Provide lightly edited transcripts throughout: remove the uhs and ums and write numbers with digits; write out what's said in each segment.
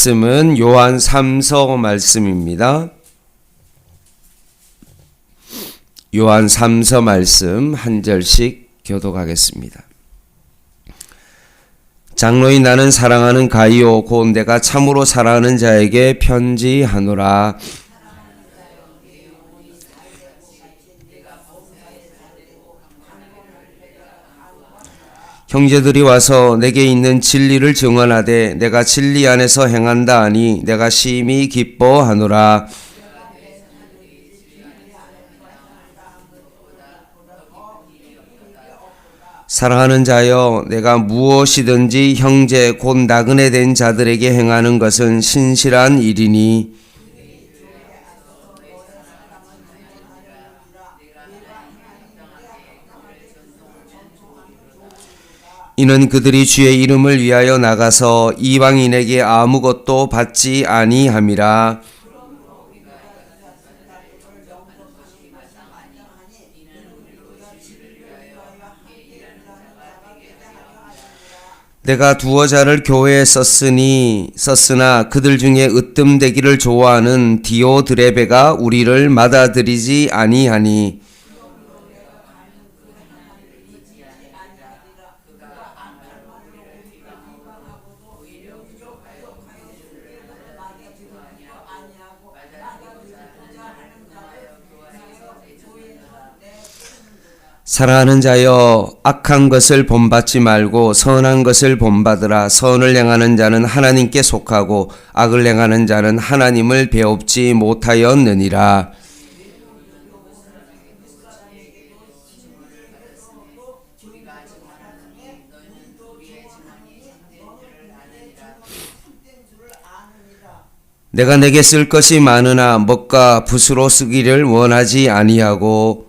말씀은 요한 3서 말씀입니다. 요한 3서 말씀 한 절씩 교독하겠습니다. 장로인 나는 사랑하는 가이오 곧 내가 참으로 사랑하는 자에게 편지하노라. 형제들이 와서 내게 있는 진리를 증언하되 내가 진리 안에서 행한다 하니 내가 심히 기뻐하노라. 사랑하는 자여, 내가 무엇이든지 형제 곧 나그네 된 자들에게 행하는 것은 신실한 일이니 이는 그들이 주의 이름을 위하여 나가서 이방인에게 아무것도 받지 아니함이라. 내가 두어 자를 교회에 썼으나 그들 중에 으뜸되기를 좋아하는 디오드레베가 우리를 받아들이지 아니하니 사랑하는 자여, 악한 것을 본받지 말고 선한 것을 본받으라. 선을 행하는 자는 하나님께 속하고 악을 행하는 자는 하나님을 배웁지 못하였느니라. 내가 내게 쓸 것이 많으나 먹과 붓으로 쓰기를 원하지 아니하고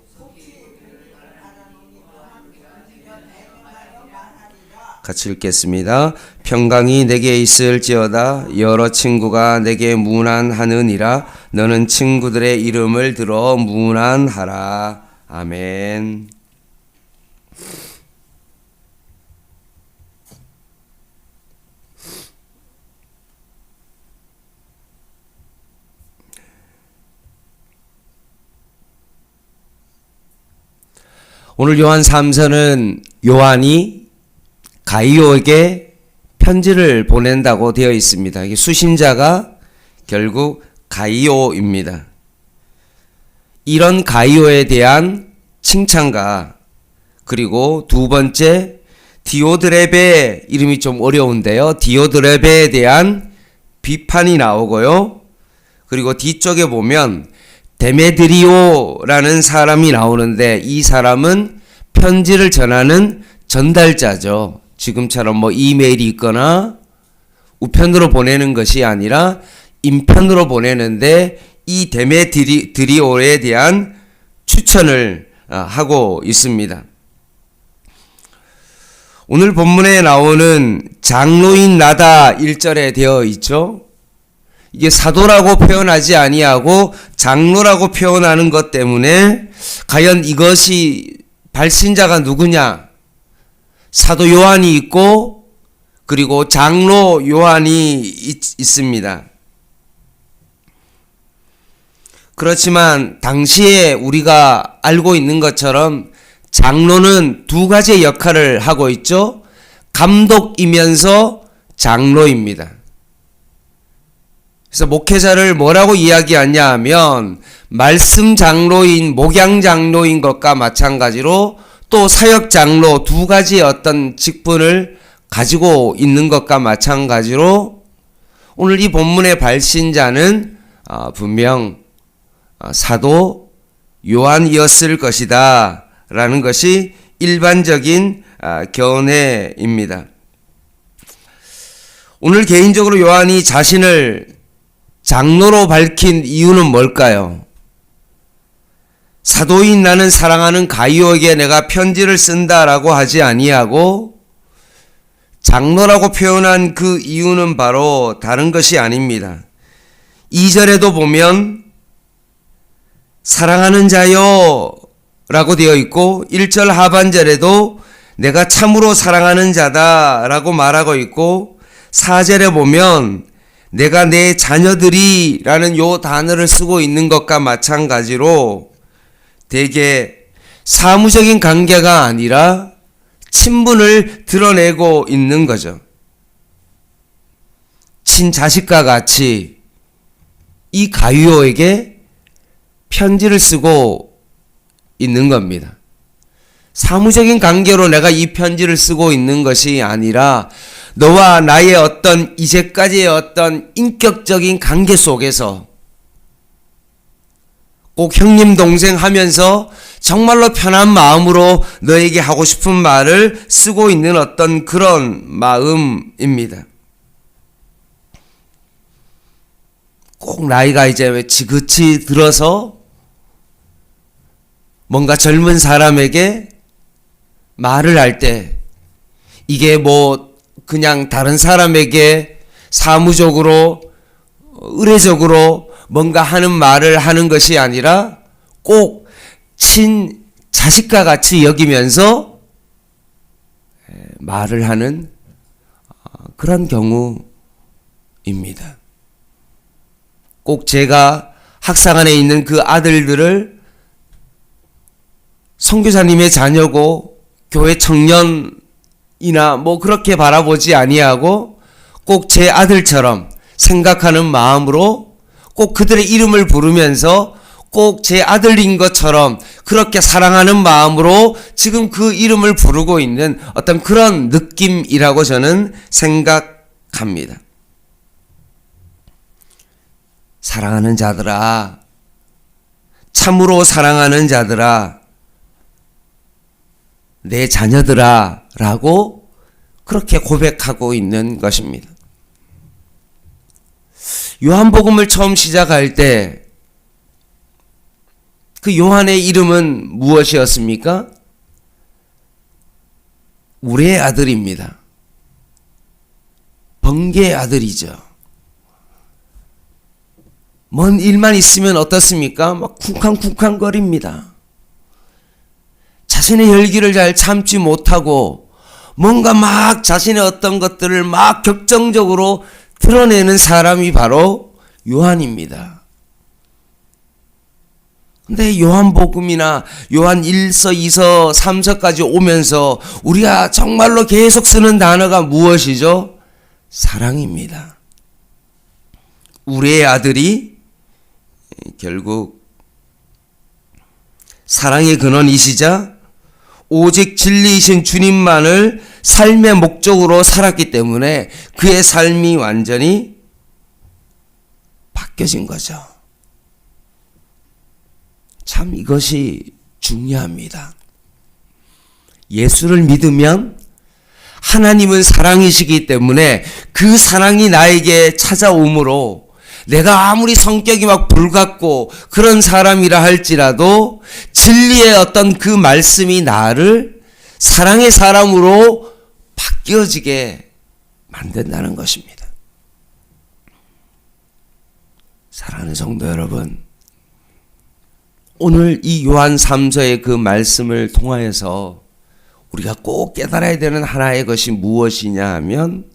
같이 읽겠습니다. 평강이 내게 있을지어다. 여러 친구가 내게 문안하느니라. 너는 친구들의 이름을 들어 문안하라. 아멘. 오늘 요한 3서는 요한이 가이오에게 편지를 보낸다고 되어 있습니다. 이게 수신자가 결국 가이오입니다. 이런 가이오에 대한 칭찬과 그리고 두 번째 디오드레베, 이름이 좀 어려운데요. 디오드레베에 대한 비판이 나오고요. 그리고 뒤쪽에 보면 데메드리오라는 사람이 나오는데 이 사람은 편지를 전하는 전달자죠. 지금처럼 이메일이 있거나 우편으로 보내는 것이 아니라 인편으로 보내는데 이 데메드리오에 대한 추천을 하고 있습니다. 오늘 본문에 나오는 장로인 나다 1절에 되어 있죠. 이게 사도라고 표현하지 아니하고 장로라고 표현하는 것 때문에 과연 이것이 발신자가 누구냐? 사도 요한이 있고 그리고 장로 요한이 있습니다. 그렇지만 당시에 우리가 알고 있는 것처럼 장로는 두 가지의 역할을 하고 있죠. 감독이면서 장로입니다. 그래서 목회자를 뭐라고 이야기하냐 하면 말씀 장로인, 목양 장로인 것과 마찬가지로 또 사역 장로 두 가지의 어떤 직분을 가지고 있는 것과 마찬가지로 오늘 이 본문의 발신자는 분명 사도 요한이었을 것이다 라는 것이 일반적인 견해입니다. 오늘 개인적으로 요한이 자신을 장로로 밝힌 이유는 뭘까요? 사도인 나는 사랑하는 가이오에게 내가 편지를 쓴다라고 하지 아니하고 장로라고 표현한 그 이유는 바로 다른 것이 아닙니다. 2절에도 보면 사랑하는 자여 라고 되어 있고 1절 하반절에도 내가 참으로 사랑하는 자다 라고 말하고 있고 4절에 보면 내가 내 자녀들이라는 요 단어를 쓰고 있는 것과 마찬가지로 대개 사무적인 관계가 아니라 친분을 드러내고 있는 거죠. 친자식과 같이 이 가이오에게 편지를 쓰고 있는 겁니다. 사무적인 관계로 내가 이 편지를 쓰고 있는 것이 아니라 너와 나의 어떤 이제까지의 어떤 인격적인 관계 속에서 꼭 형님 동생 하면서 정말로 편한 마음으로 너에게 하고 싶은 말을 쓰고 있는 어떤 그런 마음입니다. 꼭 나이가 이제 지긋이 들어서 뭔가 젊은 사람에게 말을 할 때 이게 뭐 그냥 다른 사람에게 사무적으로 의례적으로 뭔가 하는 말을 하는 것이 아니라 꼭 친자식과 같이 여기면서 말을 하는 그런 경우입니다. 꼭 제가 학상 안에 있는 그 아들들을 선교사님의 자녀고 교회 청년이나 뭐 그렇게 바라보지 아니하고 꼭 제 아들처럼 생각하는 마음으로 꼭 그들의 이름을 부르면서 꼭 제 아들인 것처럼 그렇게 사랑하는 마음으로 지금 그 이름을 부르고 있는 어떤 그런 느낌이라고 저는 생각합니다. 사랑하는 자들아, 참으로 사랑하는 자들아, 내 자녀들아 라고 그렇게 고백하고 있는 것입니다. 요한복음을 처음 시작할 때 그 요한의 이름은 무엇이었습니까? 우리의 아들입니다. 번개의 아들이죠. 먼 일만 있으면 어떻습니까? 막 쿵쾅쿵쾅거립니다. 자신의 혈기를 잘 참지 못하고 뭔가 막 자신의 어떤 것들을 막 격정적으로 드러내는 사람이 바로 요한입니다. 근데 요한복음이나 요한 1서, 2서, 3서까지 오면서 우리가 정말로 계속 쓰는 단어가 무엇이죠? 사랑입니다. 우리의 아들이 결국 사랑의 근원이시자 오직 진리이신 주님만을 삶의 목적으로 살았기 때문에 그의 삶이 완전히 바뀌어진 거죠. 참 이것이 중요합니다. 예수를 믿으면 하나님은 사랑이시기 때문에 그 사랑이 나에게 찾아오므로 내가 아무리 성격이 막 불같고 그런 사람이라 할지라도 진리의 어떤 그 말씀이 나를 사랑의 사람으로 바뀌어지게 만든다는 것입니다. 사랑하는 성도 여러분, 오늘 이 요한 3서의 그 말씀을 통하여서 우리가 꼭 깨달아야 되는 하나의 것이 무엇이냐 하면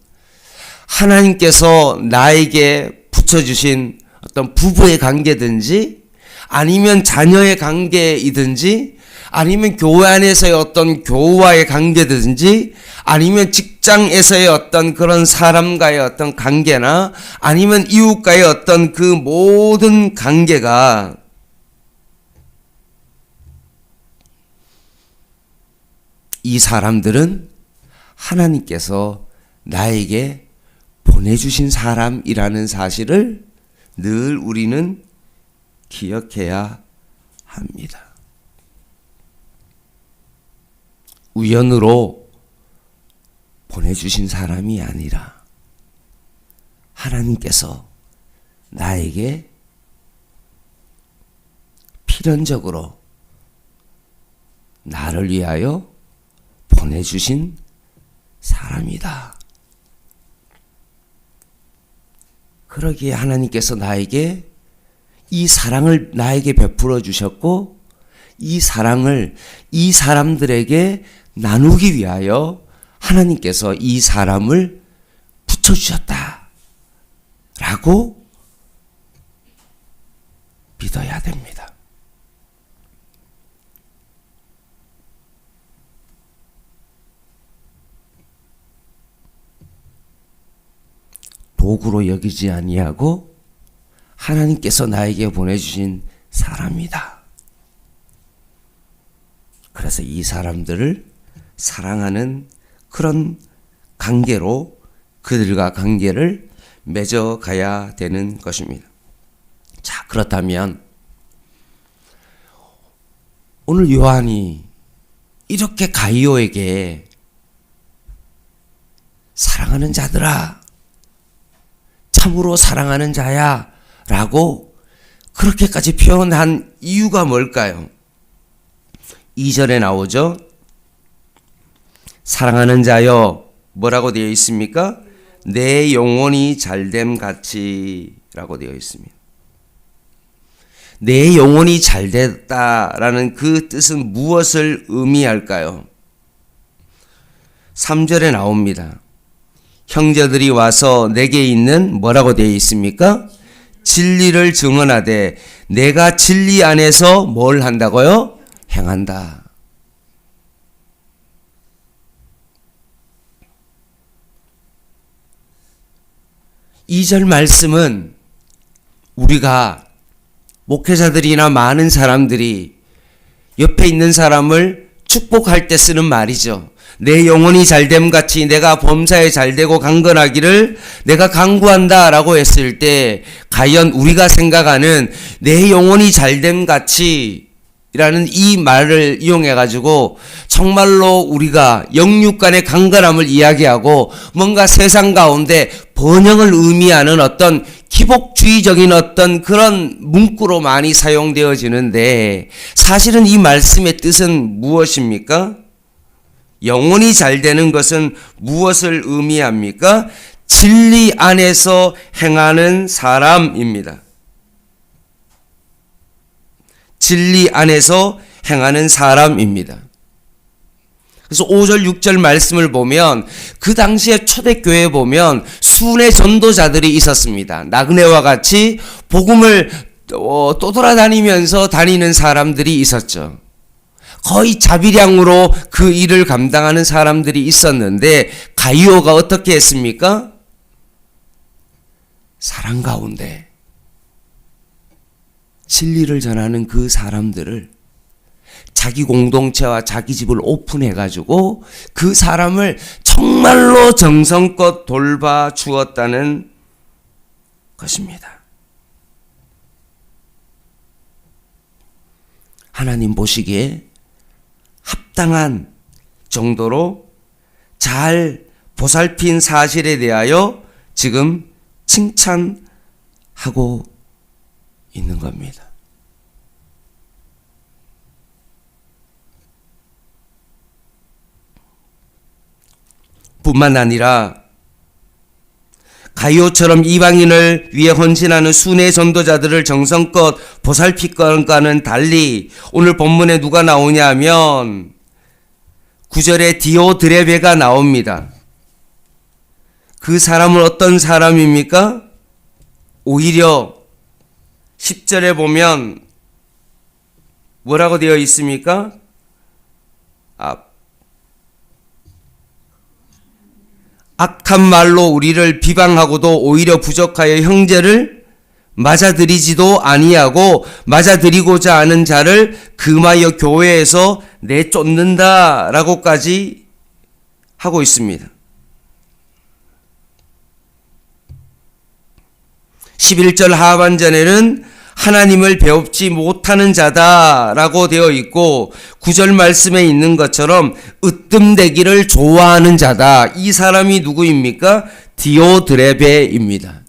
하나님께서 나에게 붙여주신 어떤 부부의 관계든지 아니면 자녀의 관계이든지 아니면 교회 안에서의 어떤 교우와의 관계든지 아니면 직장에서의 어떤 그런 사람과의 어떤 관계나 아니면 이웃과의 어떤 그 모든 관계가 이 사람들은 하나님께서 나에게 보내주신 사람이라는 사실을 늘 우리는 기억해야 합니다. 우연으로 보내주신 사람이 아니라 하나님께서 나에게 필연적으로 나를 위하여 보내주신 사람이다. 그러기에 하나님께서 나에게 이 사랑을 나에게 베풀어 주셨고 이 사랑을 이 사람들에게 나누기 위하여 하나님께서 이 사람을 붙여주셨다 라고 믿어야 됩니다. 도구로 여기지 아니하고 하나님께서 나에게 보내주신 사람이다. 그래서 이 사람들을 사랑하는 그런 관계로 그들과 관계를 맺어가야 되는 것입니다. 자, 그렇다면 오늘 요한이 이렇게 가이오에게 사랑하는 자들아, 참으로 사랑하는 자야 라고 그렇게까지 표현한 이유가 뭘까요? 2절에 나오죠. 사랑하는 자여, 뭐라고 되어 있습니까? 내 영혼이 잘됨 같이 라고 되어 있습니다. 내 영혼이 잘됐다라는 그 뜻은 무엇을 의미할까요? 3절에 나옵니다. 형제들이 와서 내게 있는 뭐라고 되어 있습니까? 진리를 증언하되 내가 진리 안에서 뭘 한다고요? 행한다. 이 절 말씀은 우리가 목회자들이나 많은 사람들이 옆에 있는 사람을 축복할 때 쓰는 말이죠. 내 영혼이 잘됨 같이 내가 범사에 잘되고 강건하기를 내가 간구한다 라고 했을 때 과연 우리가 생각하는 내 영혼이 잘됨 같이 라는 이 말을 이용해 가지고 정말로 우리가 영육간의 강건함을 이야기하고 뭔가 세상 가운데 번영을 의미하는 어떤 기복주의적인 어떤 그런 문구로 많이 사용되어지는데 사실은 이 말씀의 뜻은 무엇입니까? 영혼이 잘 되는 것은 무엇을 의미합니까? 진리 안에서 행하는 사람입니다. 진리 안에서 행하는 사람입니다. 그래서 5절 6절 말씀을 보면 그 당시에 초대교회에 보면 순회 전도자들이 있었습니다. 나그네와 같이 복음을 떠돌아다니면서 다니는 사람들이 있었죠. 거의 자비량으로 그 일을 감당하는 사람들이 있었는데 가이오가 어떻게 했습니까? 사랑 가운데 진리를 전하는 그 사람들을 자기 공동체와 자기 집을 오픈해가지고 그 사람을 정말로 정성껏 돌봐 주었다는 것입니다. 하나님 보시기에 합당한 정도로 잘 보살핀 사실에 대하여 지금 칭찬하고 있는 겁니다. 뿐만 아니라 가이오처럼 이방인을 위해 헌신하는 순회 전도자들을 정성껏 보살필 것과는 달리 오늘 본문에 누가 나오냐 하면 9절에 디오드레베가 나옵니다. 그 사람은 어떤 사람입니까? 오히려 10절에 보면 뭐라고 되어 있습니까? 악한 말로 우리를 비방하고도 오히려 부족하여 형제를 맞아들이지도 아니하고 맞아들이고자 하는 자를 금하여 교회에서 내쫓는다 라고까지 하고 있습니다. 11절 하반전에는 하나님을 배웁지 못하는 자다라고 되어 있고 9절 말씀에 있는 것처럼 으뜸되기를 좋아하는 자다. 이 사람이 누구입니까? 디오드레베입니다.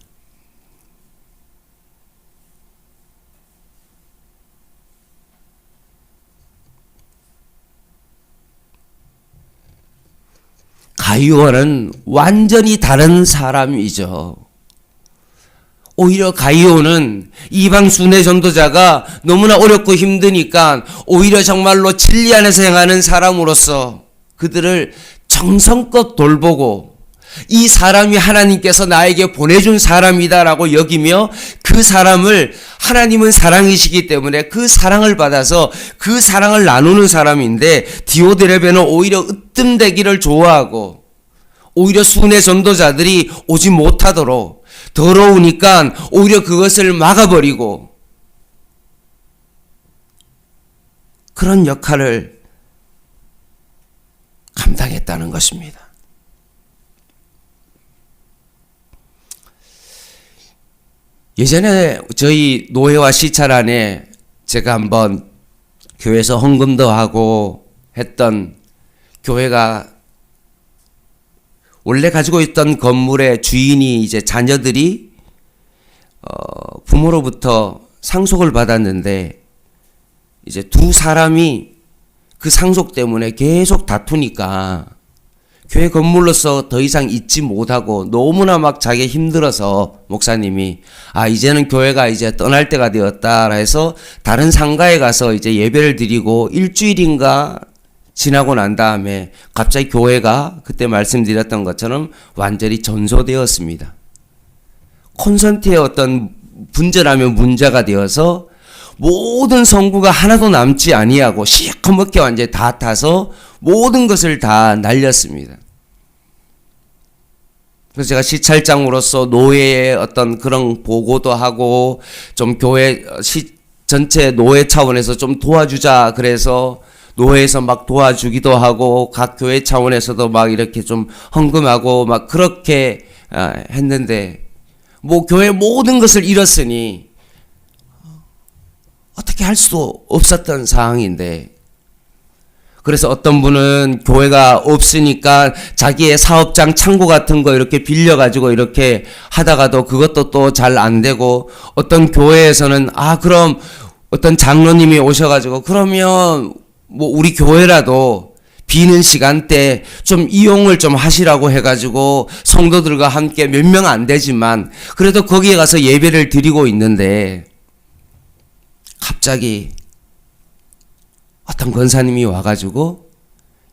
가이오와는 완전히 다른 사람이죠. 오히려 가이오는 이방 순회 전도자가 너무나 어렵고 힘드니까 오히려 정말로 진리 안에서 행하는 사람으로서 그들을 정성껏 돌보고 이 사람이 하나님께서 나에게 보내준 사람이다라고 여기며 그 사람을 하나님은 사랑이시기 때문에 그 사랑을 받아서 그 사랑을 나누는 사람인데 디오드레베는 오히려 으뜸되기를 좋아하고 오히려 순회 전도자들이 오지 못하도록 더러우니까 오히려 그것을 막아버리고 그런 역할을 감당했다는 것입니다. 예전에 저희 노회와 시찰안에 제가 한번 교회에서 헌금도 하고 했던 교회가 원래 가지고 있던 건물의 주인이 이제 자녀들이 부모로부터 상속을 받았는데 이제 두 사람이 그 상속 때문에 계속 다투니까 교회 건물로서 더 이상 있지 못하고 너무나 막 자기 힘들어서 목사님이 이제는 교회가 이제 떠날 때가 되었다 해서 다른 상가에 가서 이제 예배를 드리고 일주일인가 지나고 난 다음에 갑자기 교회가 그때 말씀드렸던 것처럼 완전히 전소되었습니다. 콘센트의 어떤 분절하면 문제가 되어서 모든 성구가 하나도 남지 아니하고 시커멓게 완전히 다 타서 모든 것을 다 날렸습니다. 그래서 제가 시찰장으로서 노회의 어떤 그런 보고도 하고 좀 교회 전체 노회 차원에서 좀 도와주자 그래서 노회에서 막 도와주기도 하고 각 교회 차원에서도 막 이렇게 좀 헌금하고 막 그렇게 했는데 뭐 교회 모든 것을 잃었으니 어떻게 할 수 없었던 상황인데 그래서 어떤 분은 교회가 없으니까 자기의 사업장 창고 같은 거 이렇게 빌려가지고 이렇게 하다가도 그것도 또 잘 안 되고 어떤 교회에서는 그럼 어떤 장로님이 오셔가지고 그러면 뭐 우리 교회라도 비는 시간대 좀 이용을 좀 하시라고 해가지고 성도들과 함께 몇 명 안 되지만 그래도 거기에 가서 예배를 드리고 있는데 갑자기 어떤 권사님이 와가지고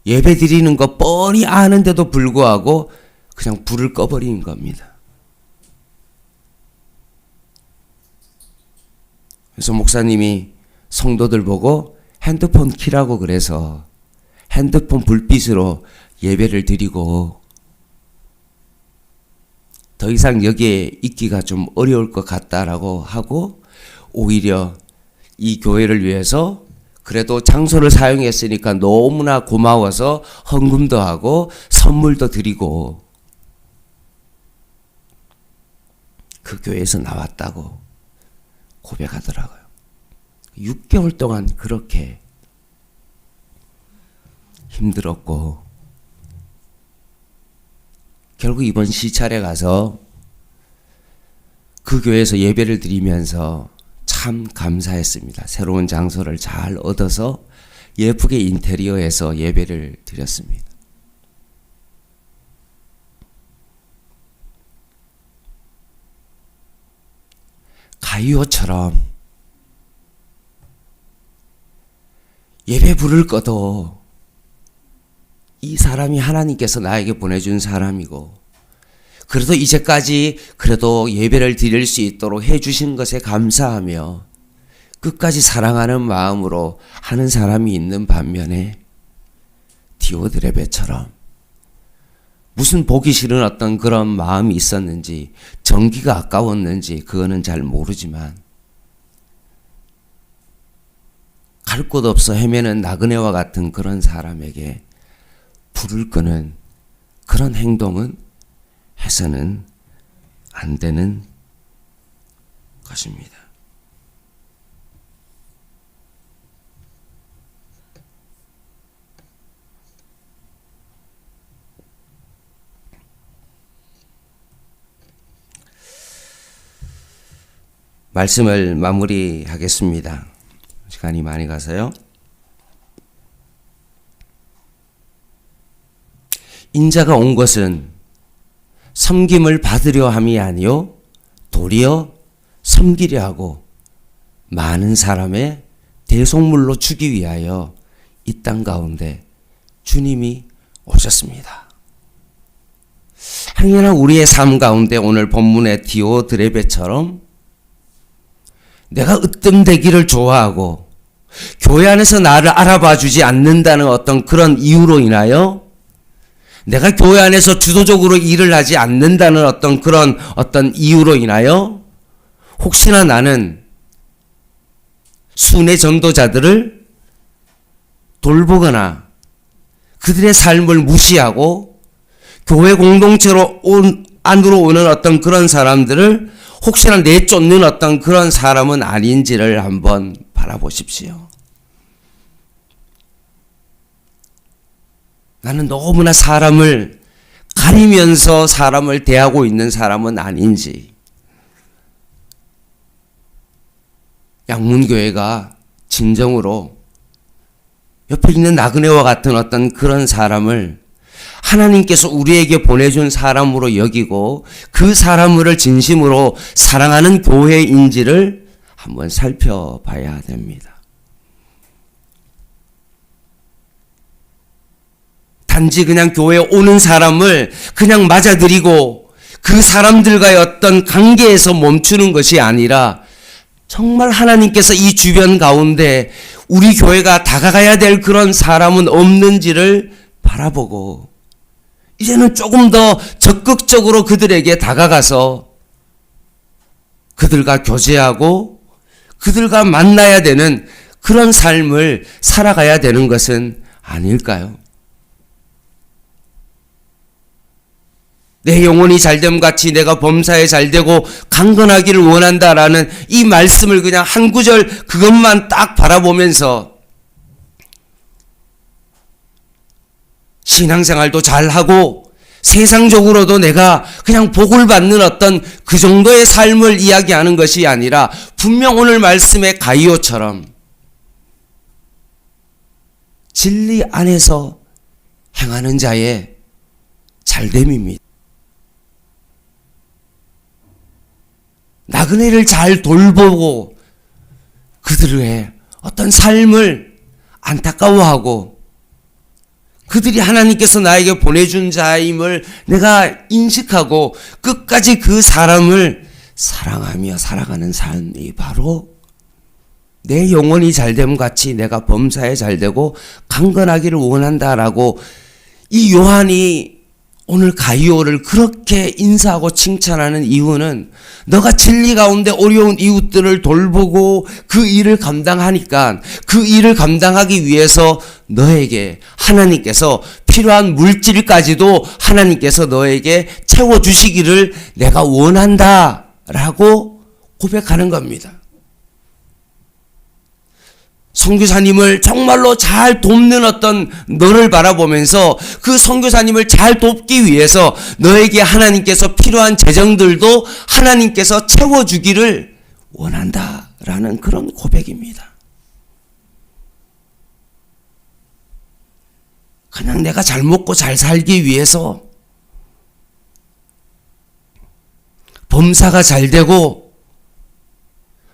예배 드리는 거 뻔히 아는데도 불구하고 그냥 불을 꺼버리는 겁니다. 그래서 목사님이 성도들 보고 핸드폰 키라고 그래서 핸드폰 불빛으로 예배를 드리고 더 이상 여기에 있기가 좀 어려울 것 같다라고 하고 오히려 이 교회를 위해서 그래도 장소를 사용했으니까 너무나 고마워서 헌금도 하고 선물도 드리고 그 교회에서 나왔다고 고백하더라고요. 6개월 동안 그렇게 힘들었고 결국 이번 시찰에 가서 그 교회에서 예배를 드리면서 참 감사했습니다. 새로운 장소를 잘 얻어서 예쁘게 인테리어해서 예배를 드렸습니다. 가이오처럼 예배 불을 꺼도 이 사람이 하나님께서 나에게 보내준 사람이고 그래도 이제까지 그래도 예배를 드릴 수 있도록 해주신 것에 감사하며 끝까지 사랑하는 마음으로 하는 사람이 있는 반면에 디오드레베처럼 무슨 보기 싫은 어떤 그런 마음이 있었는지 정기가 아까웠는지 그거는 잘 모르지만 갈 곳 없어 헤매는 나그네와 같은 그런 사람에게 불을 끄는 그런 행동은 해서는 안 되는 것입니다. 말씀을 마무리하겠습니다. 시간이 많이 가서요. 인자가 온 것은 섬김을 받으려 함이 아니요 도리어 섬기려 하고 많은 사람의 대속물로 주기 위하여 이 땅 가운데 주님이 오셨습니다. 행여나 우리의 삶 가운데 오늘 본문의 디오드레베처럼 내가 으뜸되기를 좋아하고 교회 안에서 나를 알아봐 주지 않는다는 어떤 그런 이유로 인하여 내가 교회 안에서 주도적으로 일을 하지 않는다는 어떤 이유로 인하여 혹시나 나는 순회 전도자들을 돌보거나 그들의 삶을 무시하고 교회 공동체로 안으로 오는 어떤 그런 사람들을 혹시나 내쫓는 어떤 그런 사람은 아닌지를 한번 바라보십시오. 나는 너무나 사람을 가리면서 사람을 대하고 있는 사람은 아닌지, 양문교회가 진정으로 옆에 있는 나그네와 같은 어떤 그런 사람을 하나님께서 우리에게 보내준 사람으로 여기고 그 사람을 진심으로 사랑하는 교회인지를 한번 살펴봐야 됩니다. 단지 그냥 교회에 오는 사람을 그냥 맞아들이고 그 사람들과의 어떤 관계에서 멈추는 것이 아니라 정말 하나님께서 이 주변 가운데 우리 교회가 다가가야 될 그런 사람은 없는지를 바라보고 이제는 조금 더 적극적으로 그들에게 다가가서 그들과 교제하고 그들과 만나야 되는 그런 삶을 살아가야 되는 것은 아닐까요? 내 영혼이 잘됨 같이 내가 범사에 잘되고 강건하기를 원한다라는 이 말씀을 그냥 한 구절 그것만 딱 바라보면서 신앙생활도 잘하고 세상적으로도 내가 그냥 복을 받는 어떤 그 정도의 삶을 이야기하는 것이 아니라 분명 오늘 말씀의 가이오처럼 진리 안에서 행하는 자의 잘됨입니다. 나그네를 잘 돌보고 그들의 어떤 삶을 안타까워하고 그들이 하나님께서 나에게 보내준 자임을 내가 인식하고 끝까지 그 사람을 사랑하며 살아가는 삶이 바로 내 영혼이 잘됨 같이 내가 범사에 잘되고 강건하기를 원한다라고 이 요한이 오늘 가이오를 그렇게 인사하고 칭찬하는 이유는 너가 진리 가운데 어려운 이웃들을 돌보고 그 일을 감당하니까 그 일을 감당하기 위해서 너에게 하나님께서 필요한 물질까지도 하나님께서 너에게 채워주시기를 내가 원한다라고 고백하는 겁니다. 선교사님을 정말로 잘 돕는 어떤 너를 바라보면서 그 선교사님을 잘 돕기 위해서 너에게 하나님께서 필요한 재정들도 하나님께서 채워주기를 원한다라는 그런 고백입니다. 그냥 내가 잘 먹고 잘 살기 위해서 범사가 잘 되고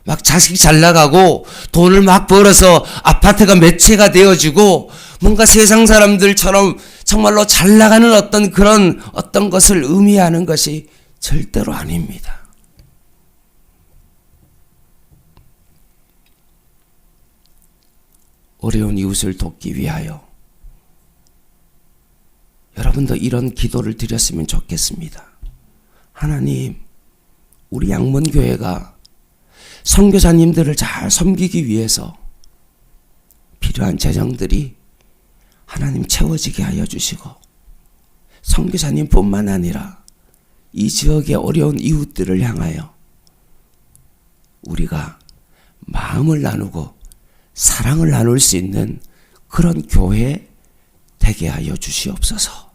막 자식이 잘 나가고 돈을 막 벌어서 아파트가 몇 채가 되어지고 뭔가 세상 사람들처럼 정말로 잘 나가는 어떤 것을 의미하는 것이 절대로 아닙니다. 어려운 이웃을 돕기 위하여 여러분도 이런 기도를 드렸으면 좋겠습니다. 하나님, 우리 양문교회가 선교사님들을 잘 섬기기 위해서 필요한 재정들이 하나님 채워지게 하여 주시고 선교사님뿐만 아니라 이 지역의 어려운 이웃들을 향하여 우리가 마음을 나누고 사랑을 나눌 수 있는 그런 교회 되게 하여 주시옵소서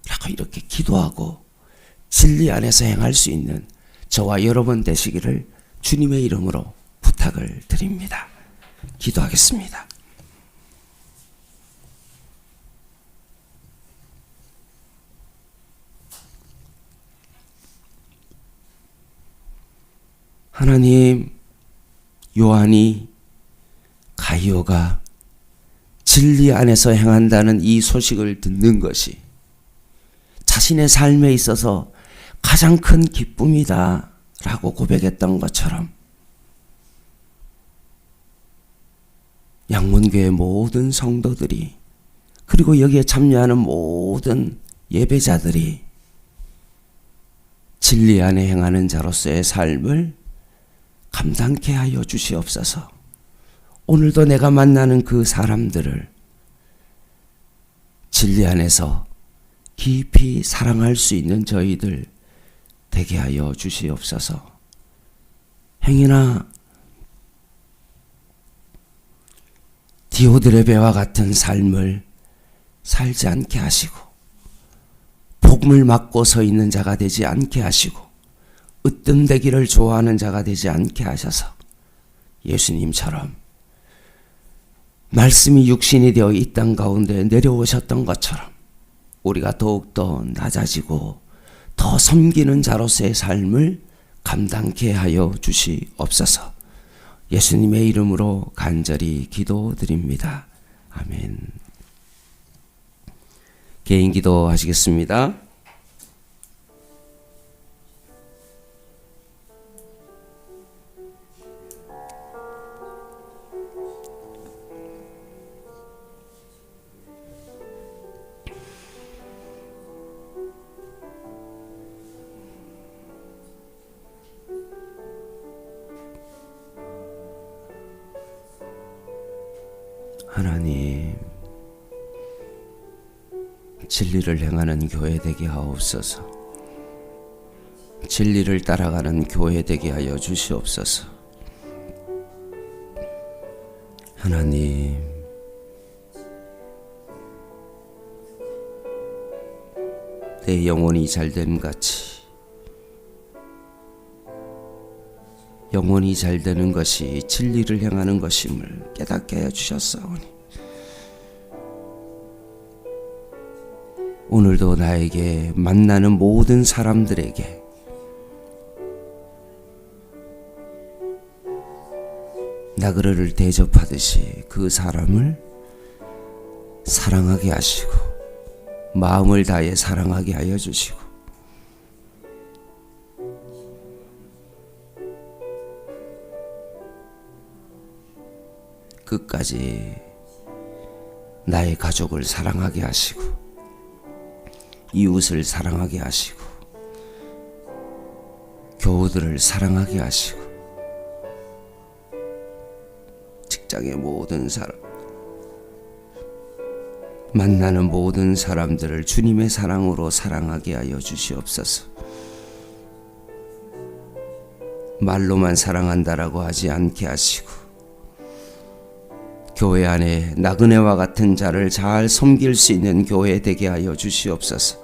라고 이렇게 기도하고 진리 안에서 행할 수 있는 저와 여러분 되시기를 주님의 이름으로 부탁을 드립니다. 기도하겠습니다. 하나님, 요한이 가이오가 진리 안에서 행한다는 이 소식을 듣는 것이 자신의 삶에 있어서 가장 큰 기쁨이다 라고 고백했던 것처럼 양문교의 모든 성도들이 그리고 여기에 참여하는 모든 예배자들이 진리 안에 행하는 자로서의 삶을 감당케 하여 주시옵소서. 오늘도 내가 만나는 그 사람들을 진리 안에서 깊이 사랑할 수 있는 저희들 되게 하여 주시옵소서. 행여나 디오드레베와 같은 삶을 살지 않게 하시고 복음을 막고 서 있는 자가 되지 않게 하시고 으뜸되기를 좋아하는 자가 되지 않게 하셔서 예수님처럼 말씀이 육신이 되어 이 땅 가운데 내려오셨던 것처럼 우리가 더욱더 낮아지고 더 섬기는 자로서의 삶을 감당케 하여 주시옵소서. 예수님의 이름으로 간절히 기도드립니다. 아멘. 개인 기도 하시겠습니다. 하나님, 진리를 행하는 교회 되게 하옵소서. 진리를 따라가는 교회 되게 하여 주시옵소서. 하나님, 내 영혼이 잘됨 같이 영혼이 잘 되는 것이 진리를 행하는 것임을 깨닫게 하여 주셨사오니 오늘도 나에게 만나는 모든 사람들에게 나그네를 대접하듯이 그 사람을 사랑하게 하시고 마음을 다해 사랑하게 하여 주시고 끝까지 나의 가족을 사랑하게 하시고 이웃을 사랑하게 하시고 교우들을 사랑하게 하시고 직장의 모든 사람 만나는 모든 사람들을 주님의 사랑으로 사랑하게 하여 주시옵소서. 말로만 사랑한다라고 하지 않게 하시고 교회 안에 나그네와 같은 자를 잘 섬길 수 있는 교회 되게 하여 주시옵소서.